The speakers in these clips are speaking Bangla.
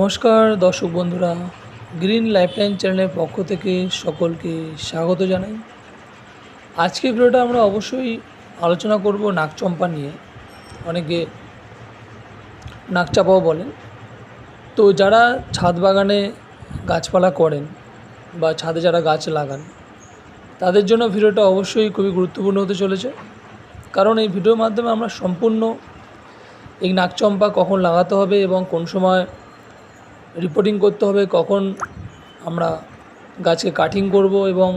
নমস্কার দর্শক বন্ধুরা, গ্রিন লাইফলাইন চ্যানেলের পক্ষ থেকে সকলকে স্বাগত জানাই। আজকের ভিডিওটা আমরা অবশ্যই আলোচনা করব নাকচম্পা নিয়ে। অনেকে নাকচাপাও বলেন। তো যারা ছাদ বাগানে গাছপালা করেন বা ছাদে যারা গাছ লাগান, তাদের জন্য ভিডিওটা অবশ্যই খুবই গুরুত্বপূর্ণ হতে চলেছে। কারণ এই ভিডিওর মাধ্যমে আমরা সম্পূর্ণ এই নাকচম্পা কখন লাগাতে হবে এবং কোন সময় রিপোর্টিং করতে হবে, কখন আমরা গাছকে কাটিং করব এবং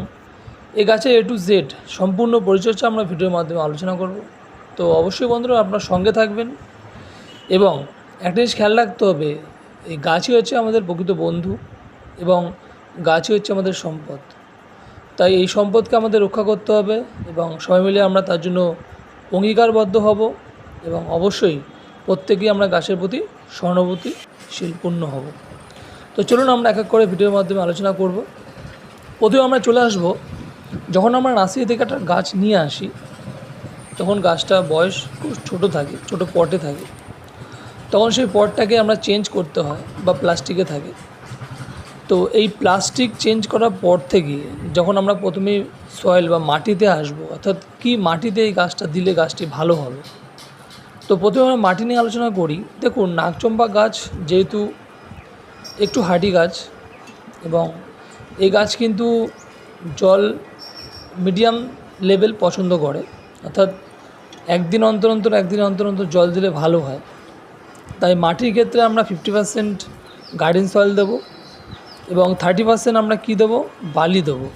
এই গাছের A to Z সম্পূর্ণ পরিচর্যা আমরা ভিডিওর মাধ্যমে আলোচনা করব। তো অবশ্যই বন্ধুরা আপনার সঙ্গে থাকবেন এবং একটা জিনিস খেয়াল রাখতে হবে, এই গাছই হচ্ছে আমাদের প্রকৃত বন্ধু এবং গাছই হচ্ছে আমাদের সম্পদ। তাই এই সম্পদকে আমাদের রক্ষা করতে হবে এবং সবাই মিলে আমরা তার জন্য অঙ্গীকারবদ্ধ হব এবং অবশ্যই প্রত্যেকেই আমরা গাছের প্রতি সহানুভূতিশীলপূর্ণ হব। তো চলুন আমরা এক এক করে ভিডিওর মাধ্যমে আলোচনা করব। প্রথমে আমরা চলে আসব, যখন আমরা নার্সারি থেকে একটা গাছ নিয়ে আসি, তখন গাছটা বয়স খুব ছোটো থাকে, ছোটো পটে থাকে, তখন সেই পটটাকে আমরা চেঞ্জ করতে হয় বা প্লাস্টিকে থাকে। তো এই প্লাস্টিক চেঞ্জ করার পর থেকে যখন আমরা প্রথমে সয়েল বা মাটিতে আসব, অর্থাৎ কি মাটিতে এই গাছটা দিলে গাছটি ভালো হবে, তো প্রথমে আমরা মাটি নিয়ে আলোচনা করি। দেখুন, নাকচম্পা গাছ যেহেতু একটু হার্ডি গাছ এবং এই গাছ কিন্তু জল মিডিয়াম লেভেল পছন্দ করে, অর্থাৎ একদিন অন্তর অন্তর জল দিলে ভালো হয়। তাই মাটির ক্ষেত্রে আমরা 50% গার্ডেন সয়েল দেবো এবং 30% আমরা কী দেবো, বালি দেবো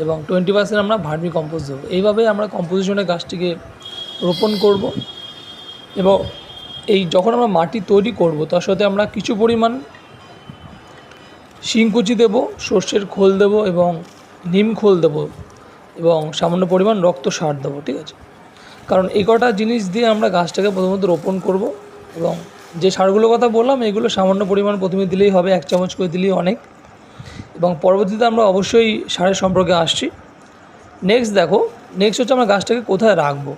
এবং 20% আমরা ভার্মি কম্পোস্ট দেবো। এইভাবে আমরা কম্পোজিশনে গাছটিকে রোপণ করব এবং এই যখন আমরা মাটি তৈরি করব, তার সাথে আমরা কিছু পরিমাণ শিংকুচি দেবো, সর্ষের খোল দেবো এবং নিম খোল দেবো এবং সামান্য পরিমাণ রক্ত সার দেবো। ঠিক আছে, কারণ এই কটা জিনিস দিয়ে আমরা গাছটাকে প্রথমত রোপণ করব এবং যে সারগুলোর কথা বললাম এগুলো সামান্য পরিমাণ প্রথমে দিলেই হবে, 1 চামচ করে দিলেই অনেক। এবং পরবর্তীতে আমরা অবশ্যই সারের সম্পর্কে আসছি। নেক্সট হচ্ছে আমরা গাছটাকে কোথায় রাখবো।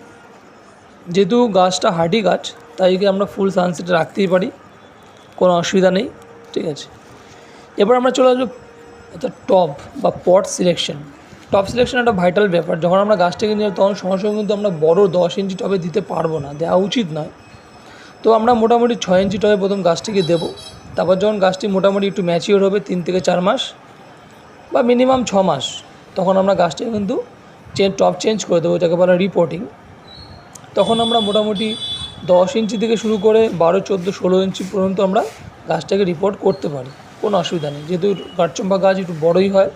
যেহেতু গাছটা হার্ডি গাছ, তাই আমরা ফুল সানসেটে রাখতেই পারি, কোনো অসুবিধা নেই। ঠিক আছে, এবার আমরা চলে আসবো অর্থাৎ টব বা পট সিলেকশন। টব সিলেকশন একটা ভাইটাল ব্যাপার। যখন আমরা গাছটাকে নিয়ে তখন সঙ্গে সঙ্গে কিন্তু আমরা বড় 10 ইঞ্চি টবে দিতে পারবো না, দেওয়া উচিত নয়। তো আমরা মোটামুটি 6 ইঞ্চি টবে প্রথম গাছটিকে দেবো। তারপর যখন গাছটি মোটামুটি একটু ম্যাচিওর হবে 3 থেকে 4 মাস বা মিনিমাম 6 মাস, তখন আমরা গাছটাকে কিন্তু টব চেঞ্জ করে দেবো, যাকে বলা রিপোর্টিং। তখন আমরা মোটামুটি 10 ইঞ্চি থেকে শুরু করে 12, 14, 16 ইঞ্চি পর্যন্ত আমরা গাছটাকে রিপোর্ট করতে পারি, কোনো অসুবিধা নেই। যেহেতু কাঠচম্পা গাছ একটু বড়োই হয়,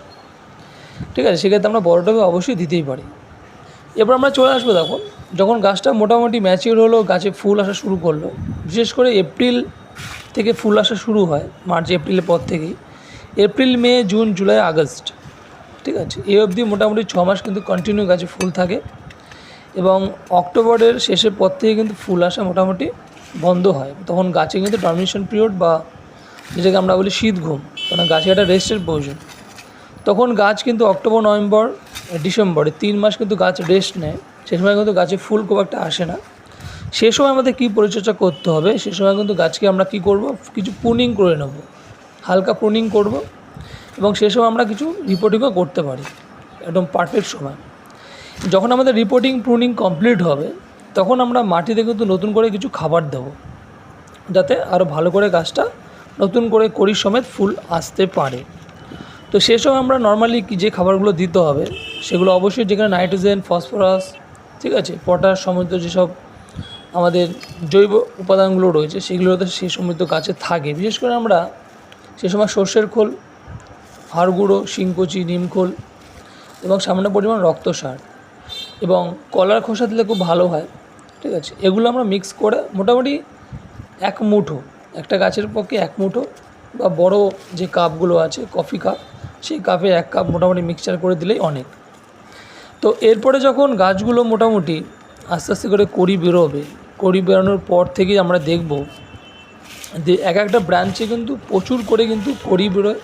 ঠিক আছে, সেক্ষেত্রে আমরা বড়োটাকে অবশ্যই দিতেই পারি। এরপর আমরা চলে আসবো, যখন গাছটা মোটামুটি ম্যাচিওর হলো, গাছে ফুল আসা শুরু করলো, বিশেষ করে এপ্রিল থেকে ফুল আসা শুরু হয়, মার্চ এপ্রিলের পর থেকেই। এপ্রিল, মে, জুন, জুলাই, আগস্ট, ঠিক আছে, এই অবধি মোটামুটি 6 মাস কিন্তু কন্টিনিউ গাছে ফুল থাকে এবং অক্টোবরের শেষের পর থেকে কিন্তু ফুল আসা মোটামুটি বন্ধ হয়। তখন গাছে কিন্তু টার্মিনেশন পিরিয়ড বা যেটাকে আমরা বলি শীত ঘুম, কারণ গাছে একটা রেস্টের প্রয়োজন। তখন গাছ কিন্তু অক্টোবর, নভেম্বর, ডিসেম্বরে 3 মাস কিন্তু গাছ রেস্ট নেয়। সে সময় কিন্তু গাছে ফুল খুব একটা আসে না। সে সময় আমাদের কী পরিচর্যা করতে হবে, সে সময় কিন্তু গাছকে আমরা কী করব, কিছু প্রুনিং করে নেব, হালকা প্রুনিং করব এবং সে সময় আমরা কিছু রিপোর্টিংও করতে পারি, একদম পারফেক্ট সময়। যখন আমাদের রিপোর্টিং প্রুনিং কমপ্লিট হবে, তখন আমরা মাটিতে কিন্তু নতুন করে কিছু খাবার দেব, যাতে আরও ভালো করে গাছটা নতুন করে কড়ি সমেত ফুল আসতে পারে। তো সে সময় আমরা নর্মালি যে খাবারগুলো দিতে হবে সেগুলো অবশ্যই, যেখানে নাইট্রোজেন, ফসফরাস, ঠিক আছে, পটাশ সমৃদ্ধ যেসব আমাদের জৈব উপাদানগুলো রয়েছে সেগুলোতে সেই সমৃদ্ধ গাছে থাকে। বিশেষ করে আমরা সে সময় সর্ষের খোল, হাড় গুঁড়ো, শিংকুচি, নিমখোল এবং সামান্য পরিমাণ রক্ত সার এবং কলার খোসা দিলে খুব ভালো হয়। ঠিক আছে, এগুলো আমরা মিক্স করে মোটামুটি 1 মুঠো, একটা গাছের পক্ষে 1 মুঠো বা বড় যে কাপগুলো আছে, কফি কাপ, সেই কাপে 1 কাপ মোটামুটি মিক্সচার করে দিলেই অনেক। তো এরপরে যখন গাছগুলো মোটামুটি আস্তে আস্তে করে কড়ি বেরোবে, কড়ি বেরোনোর পর থেকেই আমরা দেখব যে একটা ব্রাঞ্চে কিন্তু প্রচুর করে কিন্তু কড়ি বেরোয়,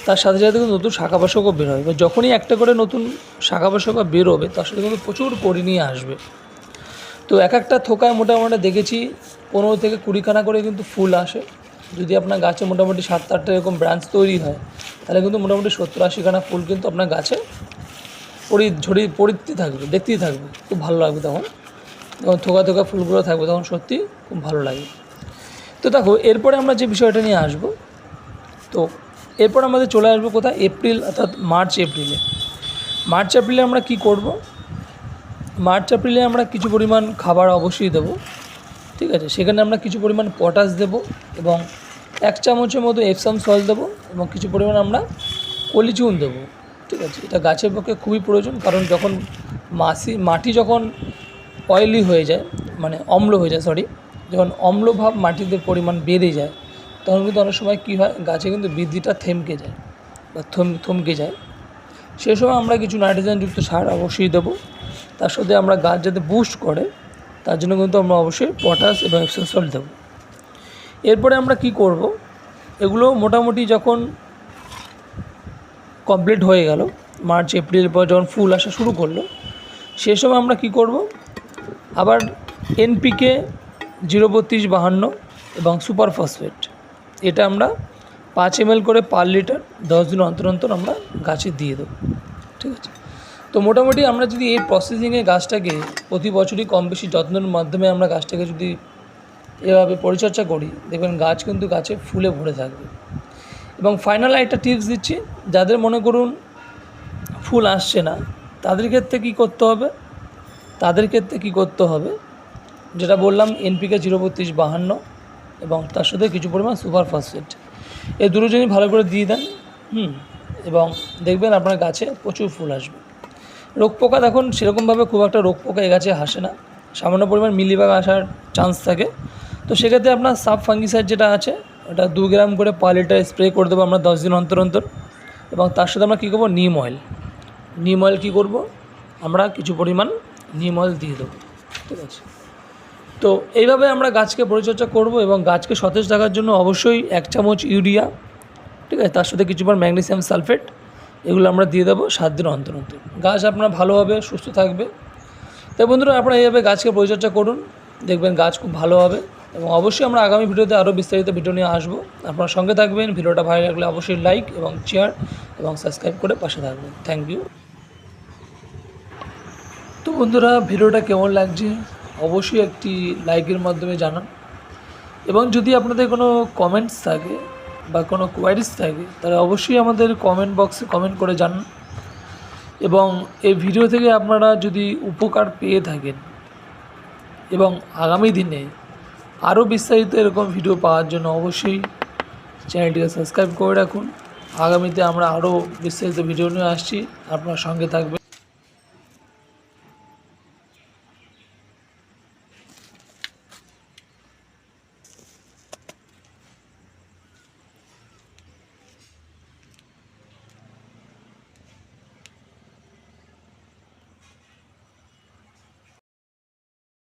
তার সাথে সাথে কিন্তু নতুন শাখা প্রশাখাও বেরোয়। এবার যখনই একটা করে নতুন শাখা প্রশাখা বেরোবে, তার সাথে কিন্তু প্রচুর কড়ি নিয়ে আসবে। তো একটা থোকায় মোটামুটি দেখেছি 15 থেকে 20 খানা করে কিন্তু ফুল আসে যদি আপনার গাছে মোটামুটি 7-8টা এরকম ব্রাঞ্চ তৈরি হয়, তাহলে কিন্তু মোটামুটি 70-80খানা ফুল কিন্তু আপনার গাছে পড়তে থাকবে, দেখতেই থাকবে, খুব ভালো লাগবে তখন। যখন থোকা থোকা ফুলগুলো থাকবে তখন সত্যি খুব ভালো লাগে। তো দেখো, এরপরে আমরা যে বিষয়টা নিয়ে আসবো, তো এরপর আমাদের চলে আসবো কোথায়, এপ্রিল অর্থাৎ মার্চ এপ্রিলে আমরা কি করব? মার্চ এপ্রিলে আমরা কিছু পরিমাণ খাবার অবশ্যই দেবো, ঠিক আছে। সেখানে আমরা কিছু পরিমাণ পটাশ দেবো এবং 1 চামচের মতো এপসাম সল্ট দেবো এবং কিছু পরিমাণ আমরা কলিচুন দেবো, ঠিক আছে। এটা গাছের পক্ষে খুবই প্রয়োজন, কারণ যখন মাটি যখন অয়েলি হয়ে যায়, মানে অম্ল হয়ে যায়, যখন অম্লভাব মাটিতে পরিমাণ বেড়ে যায়, তখন কিন্তু অনেক সময় কী হয়, গাছে কিন্তু বৃদ্ধিটা থমকে যায় বা থমকে যায়। সেই সময় আমরা কিছু নাইট্রোজেনযুক্ত সার অবশ্যই দেবো। তার সাথে আমরা গাছ যাতে বুস্ট করে তার জন্য কিন্তু আমরা অবশ্যই পটাশ এবং এপসাম সল্ট দেবো। এরপরে আমরা কি করব, এগুলো মোটামুটি যখন কমপ্লিট হয়ে গেল, মার্চ এপ্রিল পর যখন ফুল আসা শুরু করলো, সেই সময় আমরা কি করব, আবার এনপিকে 0-32-52 এবং সুপার ফসফেট, এটা আমরা 5 ml করে পার লিটার 10 দিন অন্তর অন্তর আমরা গাছে দিয়ে দেবো, ঠিক আছে। তো মোটামুটি আমরা যদি এই প্রসেসিংয়ে গাছটাকে প্রতি বছরই কম বেশি যত্নের মাধ্যমে আমরা গাছটাকে যদি এভাবে পরিচর্যা করি, দেখবেন গাছ কিন্তু গাছে ফুলে ভরে থাকবে। এবং ফাইনাল একটা টিপস দিচ্ছি, যাদের মনে করুন ফুল আসছে না, তাদের ক্ষেত্রে কী করতে হবে, যেটা বললাম, এনপিকে 0-32-52 এবং তার সাথে কিছু পরিমাণ সুপার ফসফেট, এই দুটো জিনিস ভালো করে দিয়ে দেন, এবং দেখবেন আপনার গাছে প্রচুর ফুল আসবে। রোগ পোকা দেখুন সেরকমভাবে খুব একটা রোগ পোকা এ গাছে আসে না, সামান্য পরিমাণ মিলিবাগ আসার চান্স থাকে। তো সেক্ষেত্রে আপনার সাব ফাঙ্গিসাইড যেটা আছে, ওটা 2 গ্রাম করে পার লিটার স্প্রে করে দেবো আমরা 10 দিন অন্তর অন্তর। এবং তার সাথে আমরা কী করবো, নিম অয়েল কী করবো, আমরা কিছু পরিমাণ নিম অয়েল দিয়ে দেবো, ঠিক আছে। তো এইভাবে আমরা গাছকে পরিচর্যা করব এবং গাছকে সতেজ রাখার জন্য অবশ্যই 1 চামচ ইউরিয়া, ঠিক আছে, তার সাথে কিছুবার ম্যাগনেসিয়াম সালফেট, এগুলো আমরা দিয়ে দেবো 7 দিন অন্তর অন্তর। গাছ আপনার ভালো হবে, সুস্থ থাকবে। তাই বন্ধুরা, আপনারা এইভাবে গাছকে পরিচর্যা করুন, দেখবেন গাছ খুব ভালো হবে। এবং অবশ্যই আমরা আগামী ভিডিওতে আরও বিস্তারিত ভিডিও নিয়ে আসবো। আপনারা সঙ্গে থাকবেন। ভিডিওটা ভালো লাগলে অবশ্যই লাইক এবং শেয়ার এবং সাবস্ক্রাইব করে পাশে থাকবেন। Thank you. তো বন্ধুরা, ভিডিওটা কেমন লাগছে অবশ্যই একটি লাইকের মাধ্যমে জানান। এবং যদি আপনাদের কোনো কমেন্টস থাকে বা কোনো কোয়ারিজ থাকে, তাহলে অবশ্যই আমাদের কমেন্ট বক্সে কমেন্ট করে জানান। এবং এই ভিডিও থেকে আপনারা যদি উপকার পেয়ে থাকেন এবং আগামী দিনে আরও বিস্তারিত এরকম ভিডিও পাওয়ার জন্য অবশ্যই চ্যানেলটিকে সাবস্ক্রাইব করে রাখুন। আগামীতে আমরা আরও বিস্তারিত ভিডিও নিয়ে আসছি, আপনার সঙ্গে থাকবেন।